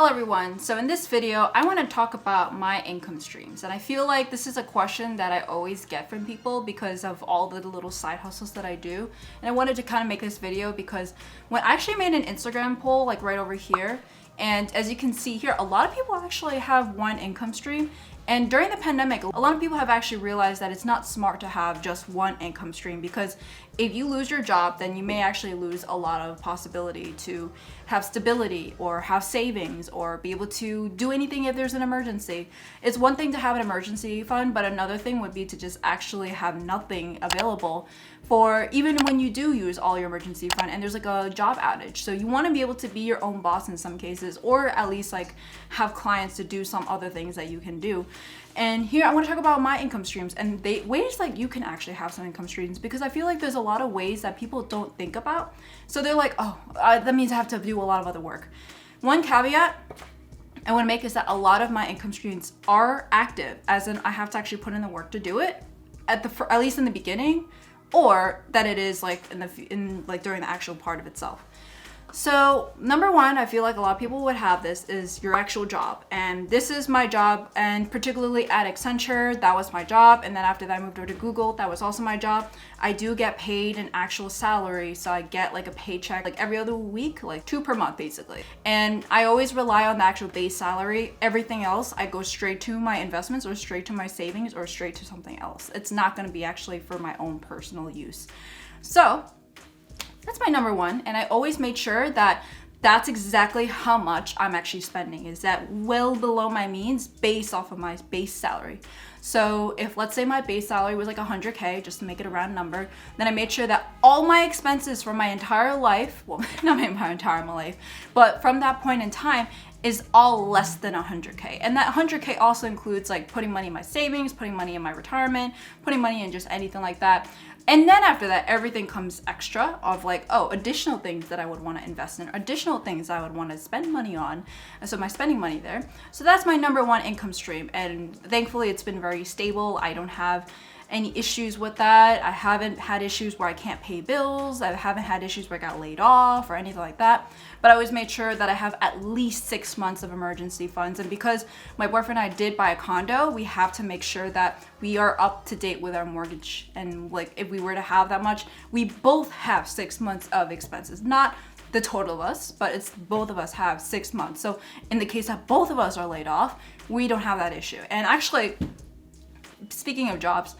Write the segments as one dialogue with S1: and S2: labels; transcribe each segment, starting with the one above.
S1: Hello everyone, so in this video I want to talk about my income streams, and I feel like this is a question that I always get from people because of all the little side hustles that I do. And I wanted to kind of make this video because when I actually made an Instagram poll like right over here, and as you can see here, a lot of people actually have one income stream. And during the pandemic, a lot of people have actually realized that it's not smart to have just one income stream, because if you lose your job, then you may actually lose a lot of possibility to have stability or have savings or be able to do anything if there's an emergency. It's one thing to have an emergency fund, but another thing would be to just actually have nothing available for even when you do use all your emergency fund and there's like a job outage. So you want to be able to be your own boss in some cases, or at least like have clients to do some other things that you can do. And here I want to talk about my income streams and ways like you can actually have some income streams, because I feel like there's a lot of ways that people don't think about. So they're like, oh, that means I have to do a lot of other work. One caveat I want to make is that a lot of my income streams are active, as in I have to actually put in the work to do it at least in the beginning, or that it is like during the actual part of itself. So number one, I feel like a lot of people would have this, is your actual job. And this is my job, and particularly at Accenture, that was my job. And then after that I moved over to Google, that was also my job. I do get paid an actual salary, so I get like a paycheck like every other week, like 2 per month basically. And I always rely on the actual base salary. Everything else I go straight to my investments or straight to my savings or straight to something else. It's not going to be actually for my own personal use. So that's my number one, and I always made sure that that's exactly how much I'm actually spending, is that well below my means based off of my base salary. So if let's say my base salary was like 100K, just to make it a round number, then I made sure that all my expenses for my entire life, well, not my entire life, but from that point in time, is all less than 100K. And that 100K also includes like putting money in my savings, putting money in my retirement, putting money in just anything like that. And then after that, everything comes extra of like, oh, additional things that I would want to invest in, additional things I would want to spend money on. And so my spending money there. So that's my number one income stream. And thankfully it's been very stable. I don't have any issues with that. I haven't had issues where I can't pay bills. I haven't had issues where I got laid off or anything like that. But I always made sure that I have at least 6 months of emergency funds. And because my boyfriend and I did buy a condo, we have to make sure that we are up to date with our mortgage. And like if we were to have that much, we both have 6 months of expenses. Not the total of us, but it's both of us have 6 months. So in the case that both of us are laid off, we don't have that issue. And actually, speaking of jobs,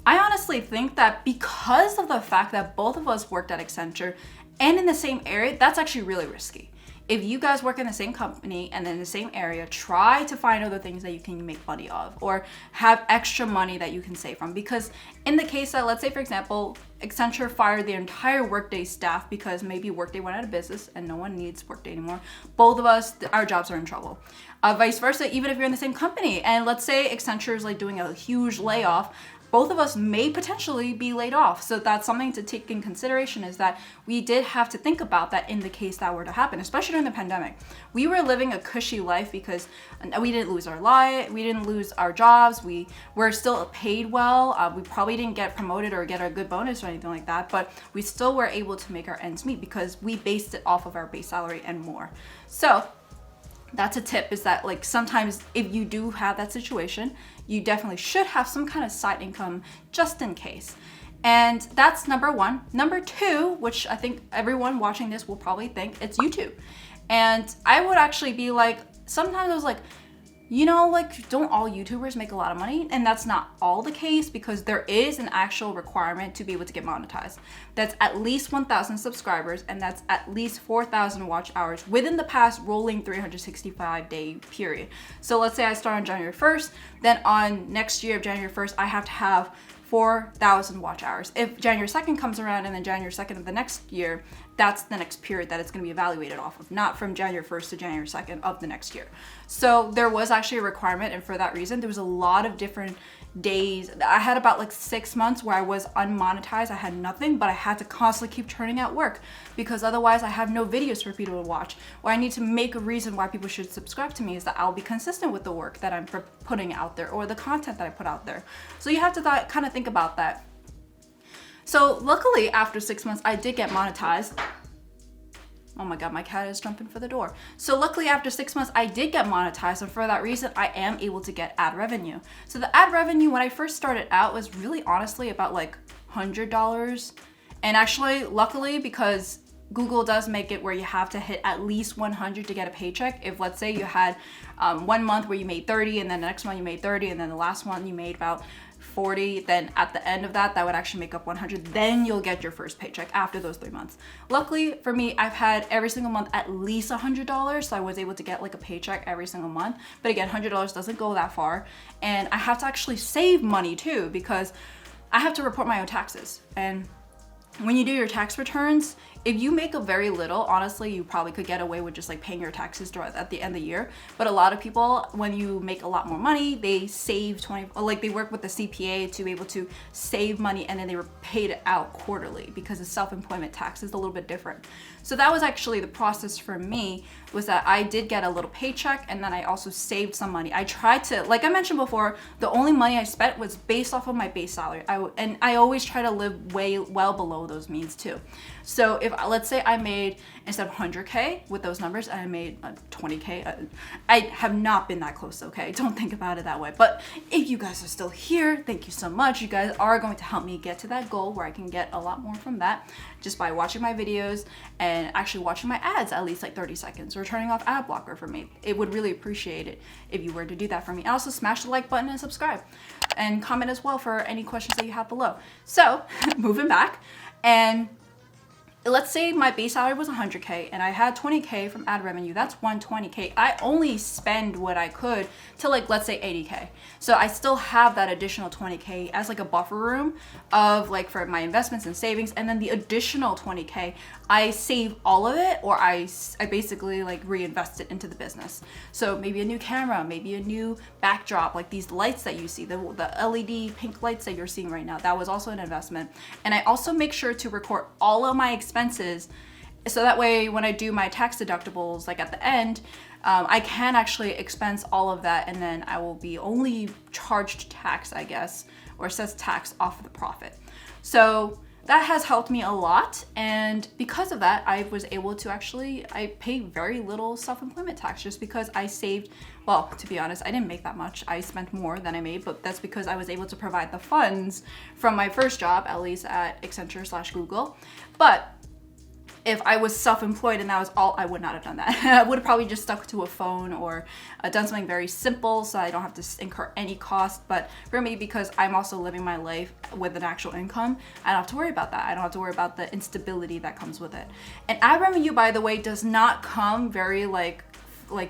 S1: I honestly think that because of the fact that both of us worked at Accenture and in the same area, that's actually really risky. If you guys work in the same company and in the same area, try to find other things that you can make money of or have extra money that you can save from. Because in the case that, let's say for example, Accenture fired the entire Workday staff because maybe Workday went out of business and no one needs Workday anymore, both of us, our jobs are in trouble. Vice versa, even if you're in the same company and let's say Accenture is like doing a huge layoff, both of us may potentially be laid off. So that's something to take in consideration, is that we did have to think about that in the case that were to happen, especially during the pandemic. We were living a cushy life because we didn't lose our life, we didn't lose our jobs, we were still paid well. We probably didn't get promoted or get a good bonus or anything like that, but we still were able to make our ends meet because we based it off of our base salary and more. So that's a tip, is that like sometimes if you do have that situation, you definitely should have some kind of side income just in case. And that's number one. Number two, which I think everyone watching this will probably think, it's YouTube. And I would actually be like, sometimes I was like, you know, like, don't all YouTubers make a lot of money? And that's not all the case, because there is an actual requirement to be able to get monetized. That's at least 1,000 subscribers, and that's at least 4,000 watch hours within the past rolling 365-day period. So let's say I start on January 1st, then on next year of January 1st, I have to have 4,000 watch hours. If January 2nd comes around and then January 2nd of the next year, that's the next period that it's going to be evaluated off of, not from January 1st to January 2nd of the next year. So there was actually a requirement, and for that reason, there was a lot of different days. I had about like 6 months where I was unmonetized. I had nothing, but I had to constantly keep turning out work because otherwise I have no videos for people to watch. Or I need to make a reason why people should subscribe to me, is that I'll be consistent with the work that I'm putting out there or the content that I put out there. So you have to kind of think about that. So luckily after 6 months, I did get monetized. Oh my God, my cat is jumping for the door. So luckily after 6 months, I did get monetized. And for that reason, I am able to get ad revenue. So the ad revenue, when I first started out, was really honestly about like $100. And actually, luckily, because Google does make it where you have to hit at least 100 to get a paycheck. If let's say you had 1 month where you made 30 and then the next month you made 30 and then the last one you made about 40, then at the end of that would actually make up 100. Then you'll get your first paycheck after those 3 months. Luckily for me, I've had every single month at least $100, so I was able to get like a paycheck every single month. But again, $100 doesn't go that far, and I have to actually save money too because I have to report my own taxes. And when you do your tax returns, if you make a very little, honestly, you probably could get away with just like paying your taxes at the end of the year. But a lot of people, when you make a lot more money, they save they work with the CPA to be able to save money, and then they were paid out quarterly because the self-employment tax is a little bit different. So that was actually the process for me, was that I did get a little paycheck and then I also saved some money. I tried to, like I mentioned before, the only money I spent was based off of my base salary. And I always try to live well below those means too. So if let's say I made, instead of 100K with those numbers, I made 20K. I have not been that close, okay? Don't think about it that way. But if you guys are still here, thank you so much. You guys are going to help me get to that goal where I can get a lot more from that just by watching my videos and actually watching my ads at least like 30 seconds or turning off ad blocker for me. It would really appreciate it if you were to do that for me. And also smash the like button and subscribe and comment as well for any questions that you have below. So moving back, and let's say my base salary was 100K and I had 20K from ad revenue. That's 120K. I only spend what I could to like, let's say 80K. So I still have that additional 20K as like a buffer room of like for my investments and savings. And then the additional 20K, I save all of it, or I basically like reinvest it into the business. So maybe a new camera, maybe a new backdrop, like these lights that you see, the LED pink lights that you're seeing right now. That was also an investment. And I also make sure to record all of my expenses, so that way when I do my tax deductibles, like at the end, I can actually expense all of that, and then I will be only charged tax, I guess, or says tax off of the profit. So that has helped me a lot, and because of that, I was able to I pay very little self-employment tax just because I saved. Well, to be honest, I didn't make that much. I spent more than I made, but that's because I was able to provide the funds from my first job, at least at Accenture/Google. But if I was self-employed and that was all, I would not have done that. I would have probably just stuck to a phone or done something very simple so I don't have to incur any cost. But for me, because I'm also living my life with an actual income, I don't have to worry about that. I don't have to worry about the instability that comes with it. And ad revenue, by the way, does not come very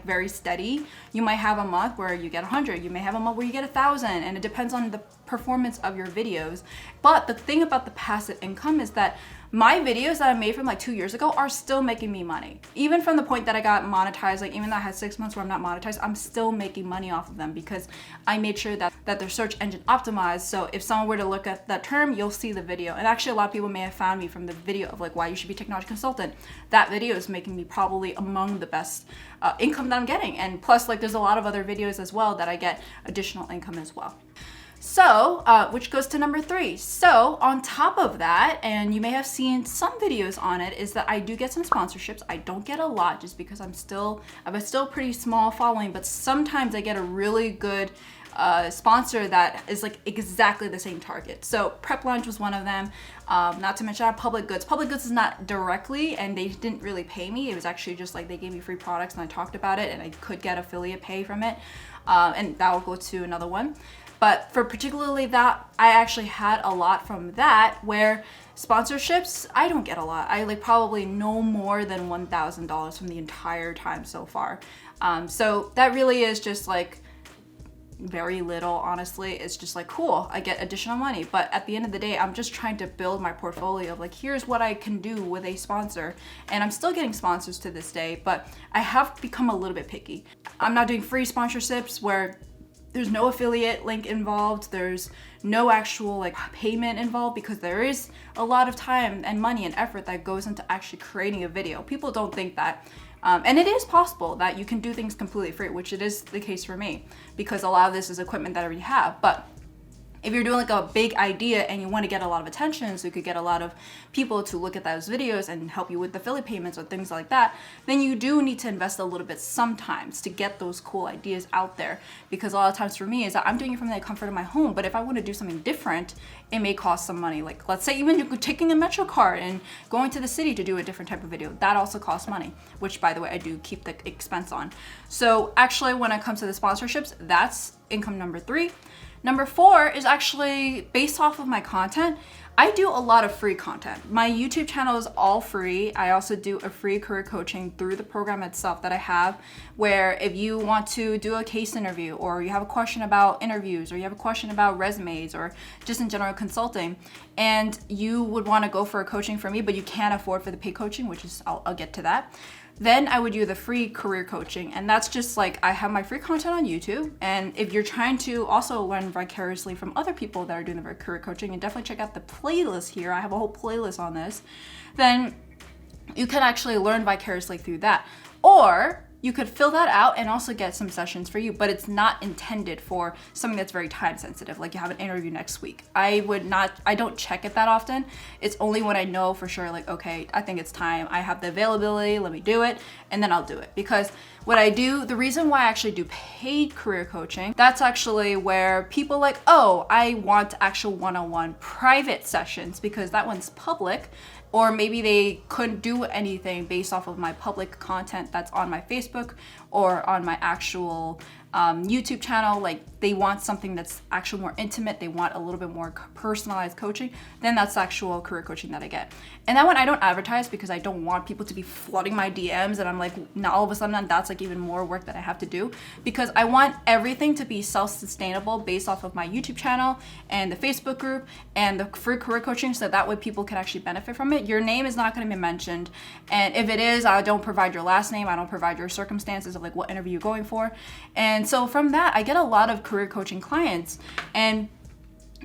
S1: very steady. You might have a month where you get 100, you may have a month where you get 1,000, and it depends on the performance of your videos. But the thing about the passive income is that my videos that I made from like 2 years ago are still making me money. Even from the point that I got monetized, like even though I had 6 months where I'm not monetized, I'm still making money off of them because I made sure that they're search engine optimized. So if someone were to look at that term, you'll see the video. And actually a lot of people may have found me from the video of like why you should be a technology consultant. That video is making me probably among the best income that I'm getting. And plus like there's a lot of other videos as well that I get additional income as well. So, which goes to number 3. So on top of that, and you may have seen some videos on it, is that I do get some sponsorships. I don't get a lot just because I have a still pretty small following, but sometimes I get a really good sponsor that is like exactly the same target. So Prep Lunch was one of them. Not to mention Public Goods. Public Goods is not directly, and they didn't really pay me. It was actually just like they gave me free products and I talked about it and I could get affiliate pay from it. And that will go to another one. But for particularly that, I actually had a lot from that, where sponsorships, I don't get a lot. I like probably no more than $1,000 from the entire time so far. So that really is just like very little, honestly. It's just like, cool, I get additional money. But at the end of the day, I'm just trying to build my portfolio of like, here's what I can do with a sponsor. And I'm still getting sponsors to this day, but I have become a little bit picky. I'm not doing free sponsorships where there's no affiliate link involved. There's no actual like payment involved, because there is a lot of time and money and effort that goes into actually creating a video. People don't think that. And it is possible that you can do things completely free, which it is the case for me, because a lot of this is equipment that I already have. But If you're doing like a big idea and you want to get a lot of attention, so you could get a lot of people to look at those videos and help you with affiliate payments or things like that, then you do need to invest a little bit sometimes to get those cool ideas out there. Because a lot of times for me is that I'm doing it from the comfort of my home, but if I want to do something different, it may cost some money. Like let's say even you're taking a Metro card and going to the city to do a different type of video, that also costs money, which by the way, I do keep the expense on. So actually when it comes to the sponsorships, that's income number 3. Number 4 is actually based off of my content. I do a lot of free content. My YouTube channel is all free. I also do a free career coaching through the program itself that I have, where if you want to do a case interview, or you have a question about interviews, or you have a question about resumes, or just in general consulting, and you would want to go for a coaching from me, but you can't afford for the paid coaching, which is, I'll get to that. Then I would do the free career coaching, and that's just like I have my free content on YouTube. And if you're trying to also learn vicariously from other people that are doing the career coaching, and definitely check out the playlist here, I have a whole playlist on this, then you can actually learn vicariously through that. Or you could fill that out and also get some sessions for you, but it's not intended for something that's very time sensitive, like you have an interview next week. I don't check it that often. It's only when I know for sure, like, okay, I think it's time, I have the availability, let me do it, and then I'll do it. Because what I do, the reason why I actually do paid career coaching, that's actually where people like, oh, I want actual one-on-one private sessions because that one's public. Or maybe they couldn't do anything based off of my public content that's on my Facebook or on my actual YouTube channel. Like they want something that's actually more intimate, they want a little bit more personalized coaching, then that's actual career coaching that I get. And that one I don't advertise because I don't want people to be flooding my DMs and I'm like, now all of a sudden that's like even more work that I have to do, because I want everything to be self-sustainable based off of my YouTube channel and the Facebook group and the free career coaching, so that way people can actually benefit from it. Your name is not going to be mentioned, and if it is, I don't provide your last name, I don't provide your circumstances of like what interview you're going for. And so from that, I get a lot of career coaching clients. And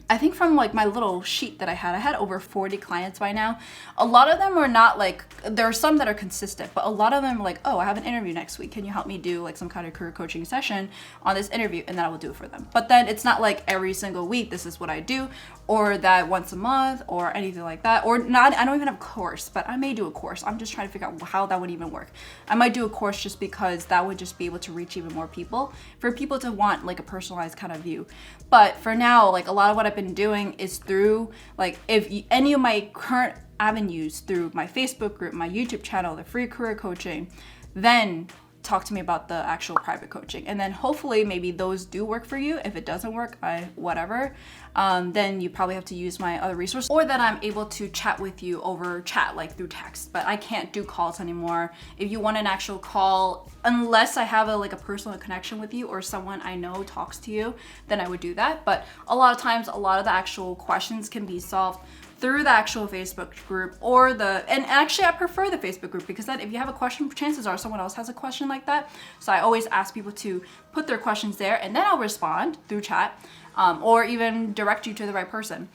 S1: I think from like my little sheet that I had over 40 clients by now. A lot of them are not like, there are some that are consistent, but a lot of them are like, oh, I have an interview next week. Can you help me do like some kind of career coaching session on this interview? And then I will do it for them. But then it's not like every single week, this is what I do, or that once a month or anything like that. Or not, I don't even have a course, but I may do a course. I'm just trying to figure out how that would even work. I might do a course just because that would just be able to reach even more people, for people to want like a personalized kind of view. But for now, like a lot of what I've been doing is through like, any of my current avenues, through my Facebook group, my YouTube channel, the free career coaching, then talk to me about the actual private coaching. And then hopefully maybe those do work for you. If it doesn't work, whatever, then you probably have to use my other resource, or that I'm able to chat with you over chat, like through text. But I can't do calls anymore. If you want an actual call, unless I have a personal connection with you or someone I know talks to you, then I would do that. But a lot of times, a lot of the actual questions can be solved through the actual Facebook group, or and actually I prefer the Facebook group, because then if you have a question, chances are someone else has a question like that. So I always ask people to put their questions there, and then I'll respond through chat, or even direct you to the right person.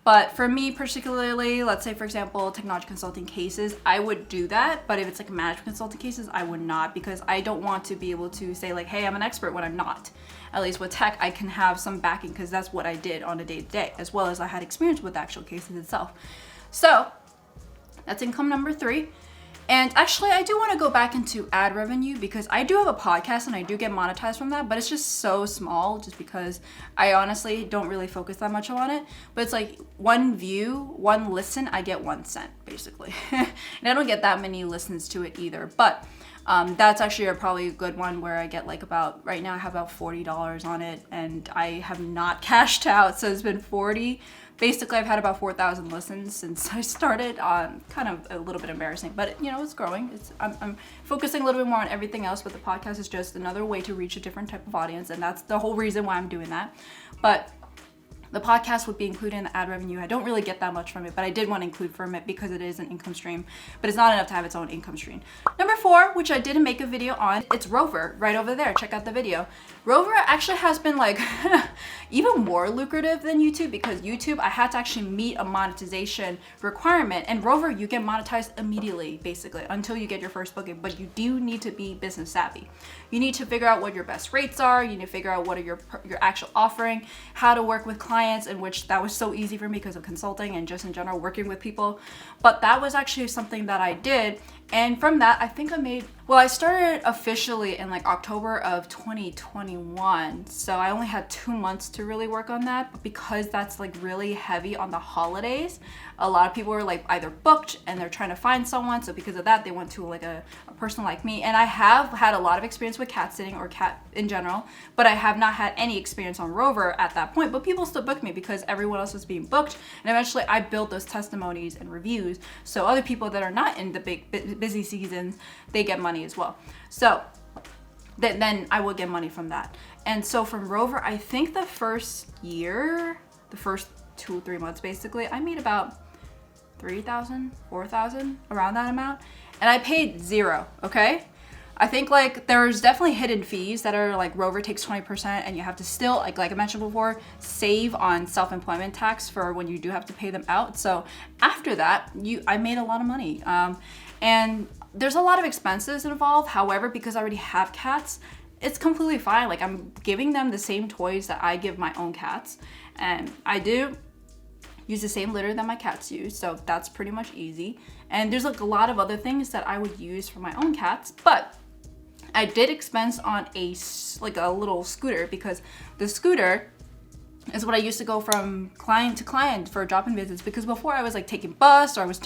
S1: But for me particularly, let's say for example, technology consulting cases, I would do that. But if it's like management consulting cases, I would not, because I don't want to be able to say like, hey, I'm an expert when I'm not. At least with tech, I can have some backing because that's what I did on a day-to-day, as well as I had experience with the actual cases itself. So that's income number 3. And actually, I do want to go back into ad revenue, because I do have a podcast and I do get monetized from that, but it's just so small, just because I honestly don't really focus that much on it. But it's like 1 view, 1 listen, I get 1 cent basically. And I don't get that many listens to it either. But that's actually probably a good one, where I get like right now I have about $40 on it, and I have not cashed out. So it's been 40. Basically, I've had about 4,000 listens since I started. Kind of a little bit embarrassing, but it's growing. I'm focusing a little bit more on everything else, but the podcast is just another way to reach a different type of audience, and that's the whole reason why I'm doing that. But the podcast would be included in the ad revenue. I don't really get that much from it, but I did want to include from it because it is an income stream, but it's not enough to have its own income stream. Number 4, which I didn't make a video on, it's Rover, right over there. Check out the video. Rover actually has been like even more lucrative than YouTube, because YouTube, I had to actually meet a monetization requirement, and Rover, you get monetized immediately, basically, until you get your first booking. But you do need to be business savvy. You need to figure out what your best rates are. You need to figure out what are your actual offering, how to work with clients, clients, in which that was so easy for me because of consulting and just in general working with people. But that was actually something that I did. And from that, I think I started officially in like October of 2021. So I only had 2 months to really work on that. But because that's like really heavy on the holidays, a lot of people were like either booked and they're trying to find someone. So because of that, they went to like a person like me. And I have had a lot of experience with cat sitting or cat in general, but I have not had any experience on Rover at that point. But people still booked me because everyone else was being booked. And eventually I built those testimonies and reviews. So other people that are not in the big busy seasons, they get money as well. So then I will get money from that. And so from Rover, I think the first 2-3 months basically, I made about 3,000, 4,000, around that amount. And I paid zero, okay? I think like there's definitely hidden fees that are like Rover takes 20% and you have to still, like I mentioned before, save on self-employment tax for when you do have to pay them out. So after that, I made a lot of money. And there's a lot of expenses involved. However, because I already have cats, it's completely fine. Like I'm giving them the same toys that I give my own cats. And I do use the same litter that my cats use. So that's pretty much easy. And there's like a lot of other things that I would use for my own cats. But I did expense on a little scooter, because the scooter is what I used to go from client to client for drop-in visits, because before I was like taking bus, or I was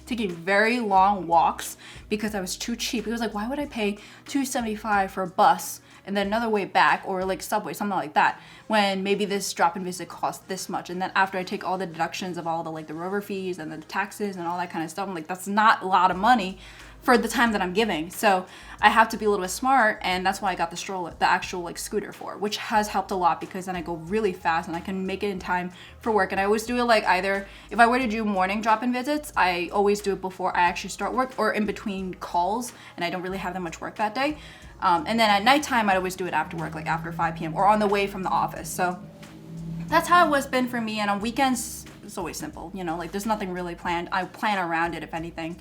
S1: taking very long walks because I was too cheap. It was like, why would I pay $275 for a bus and then another way back, or like subway, something like that, when maybe this drop-in visit costs this much? And then after I take all the deductions of all the like the Rover fees and the taxes and all that kind of stuff, I'm like, that's not a lot of money for the time that I'm giving. So I have to be a little bit smart, and that's why I got the stroller, the actual like scooter for, which has helped a lot, because then I go really fast and I can make it in time for work. And I always do it like either, if I were to do morning drop-in visits, I always do it before I actually start work or in between calls, and I don't really have that much work that day. And then at nighttime, I'd always do it after work, like after 5 p.m. or on the way from the office. So that's how it was been for me. And on weekends, it's always simple, you know, like there's nothing really planned. I plan around it, if anything.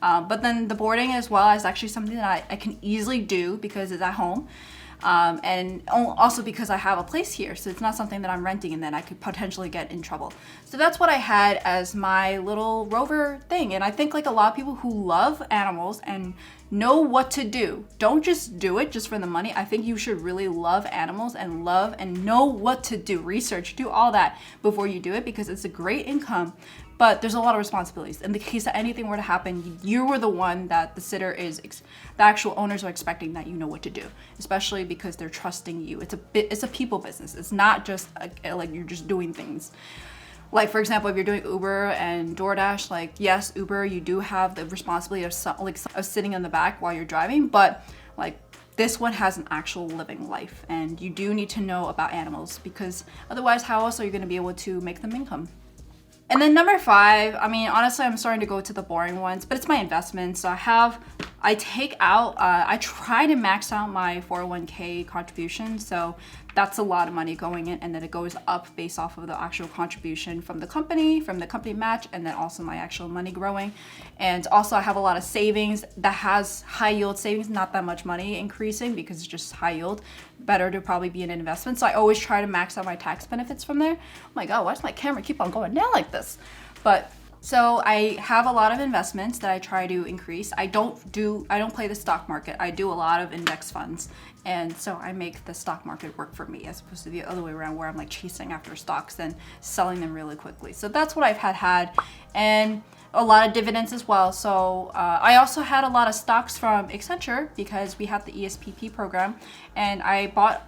S1: But then the boarding as well is actually something that I can easily do because it's at home. And also because I have a place here, so it's not something that I'm renting and then I could potentially get in trouble. So that's what I had as my little Rover thing. And I think like a lot of people who love animals and know what to do, don't just do it just for the money. I think you should really love animals and love and know what to do, research, do all that before you do it, because it's a great income. But there's a lot of responsibilities. In the case that anything were to happen, you were the one that the sitter is, the actual owners are expecting that you know what to do, especially because they're trusting you. It's a people business. It's not just like you're just doing things. Like for example, if you're doing Uber and DoorDash, like yes, Uber, you do have the responsibility of sitting in the back while you're driving, but like this one has an actual living life, and you do need to know about animals, because otherwise, how else are you going to be able to make them income? And then number 5, I mean, honestly, I'm starting to go to the boring ones, but it's my investments. So I try to max out my 401k contribution. So that's a lot of money going in, and then it goes up based off of the actual contribution from the company match, and then also my actual money growing. And also I have a lot of savings that has high yield savings, not that much money increasing because it's just high yield. Better to probably be an investment. So I always try to max out my tax benefits from there. Oh my God, why does my camera keep on going down like this? But so I have a lot of investments that I try to increase. I don't play the stock market. I do a lot of index funds. And so I make the stock market work for me, as opposed to the other way around, where I'm like chasing after stocks and selling them really quickly. So that's what I've had. And a lot of dividends as well. So I also had a lot of stocks from Accenture, because we have the ESPP program, and I bought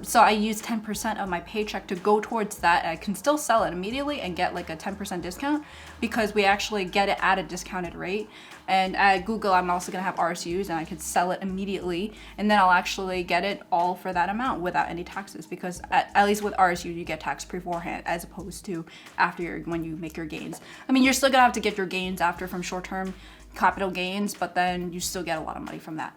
S1: so I used 10% of my paycheck to go towards that. And I can still sell it immediately and get like a 10% discount, because we actually get it at a discounted rate. And at Google, I'm also gonna have RSUs, and I could sell it immediately, and then I'll actually get it all for that amount without any taxes, because at least with RSU, you get taxed beforehand, as opposed to after when you make your gains. I mean, you're still gonna have to get your gains after from short-term capital gains, but then you still get a lot of money from that.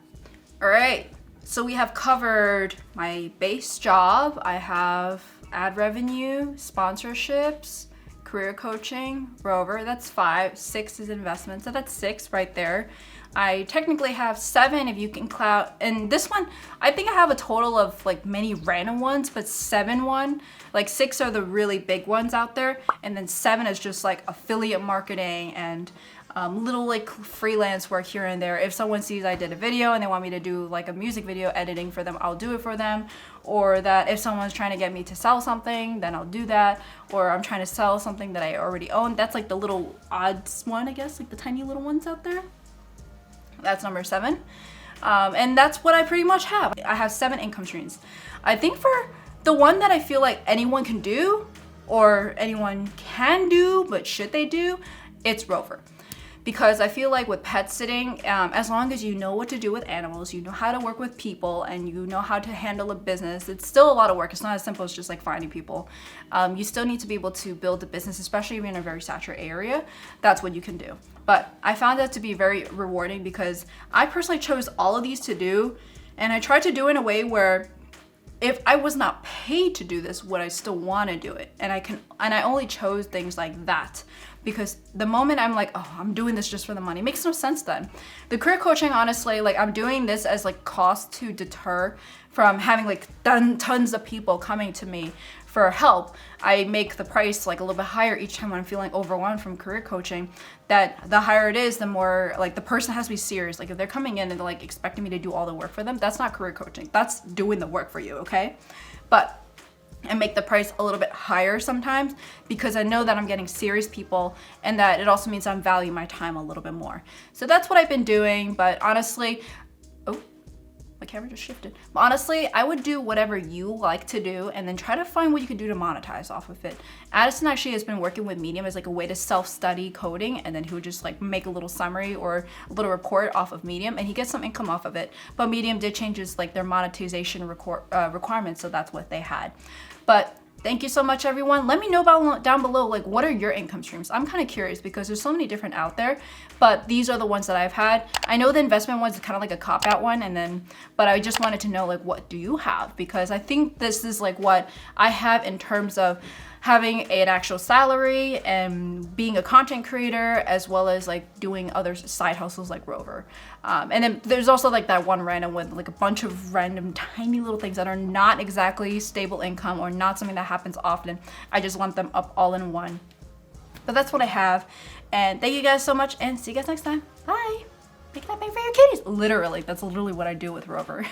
S1: All right, so we have covered my base job. I have ad revenue, sponsorships, career coaching, Rover, that's 5. 6 is investment, so that's 6 right there. I technically have 7 if you can count, and this one, I think I have a total of like many random ones, but 7 like 6 are the really big ones out there, and then 7 is just like affiliate marketing and little like freelance work here and there. If someone sees I did a video and they want me to do like a music video editing for them, I'll do it for them. Or that if someone's trying to get me to sell something, then I'll do that. Or I'm trying to sell something that I already own. That's like the little odds one, I guess, like the tiny little ones out there. That's number 7. And that's what I pretty much have. I have 7 income streams. I think for the one that I feel like anyone can do, or anyone can do, but should they do, it's Rover. Because I feel like with pet sitting, as long as you know what to do with animals, you know how to work with people, and you know how to handle a business, it's still a lot of work. It's not as simple as just like finding people. You still need to be able to build a business, especially if you're in a very saturated area. That's what you can do. But I found that to be very rewarding because I personally chose all of these to do, and I tried to do it in a way where if I was not paid to do this, would I still want to do it? And I only chose things like that because the moment I'm like, oh, I'm doing this just for the money, it makes no sense then. The career coaching, honestly, like I'm doing this as like cost to deter from having like tons of people coming to me for help. I make the price like a little bit higher each time when I'm feeling overwhelmed from career coaching. That the higher it is, the more like the person has to be serious. Like if they're coming in and they're like expecting me to do all the work for them, that's not career coaching. That's doing the work for you, okay? But I make the price a little bit higher sometimes because I know that I'm getting serious people, and that it also means I'm valuing my time a little bit more. So that's what I've been doing. But honestly, my camera just shifted. But honestly, I would do whatever you like to do and then try to find what you can do to monetize off of it. Addison actually has been working with Medium as like a way to self-study coding, and then he would just like make a little summary or a little report off of Medium, and he gets some income off of it. But Medium did change like their monetization requirements, so that's what they had. But thank you so much, everyone. Let me know down below, like, what are your income streams? I'm kind of curious because there's so many different out there, but these are the ones that I've had. I know the investment ones is kind of like a cop-out one, but I just wanted to know, like, what do you have? Because I think this is like what I have in terms of having an actual salary and being a content creator, as well as like doing other side hustles like Rover. And then there's also like that one random with like a bunch of random tiny little things that are not exactly stable income or not something that happens often. I just want them up all in one. But that's what I have. And thank you guys so much, and see you guys next time. Bye. Make that bang for your kitties. Literally, that's literally what I do with Rover.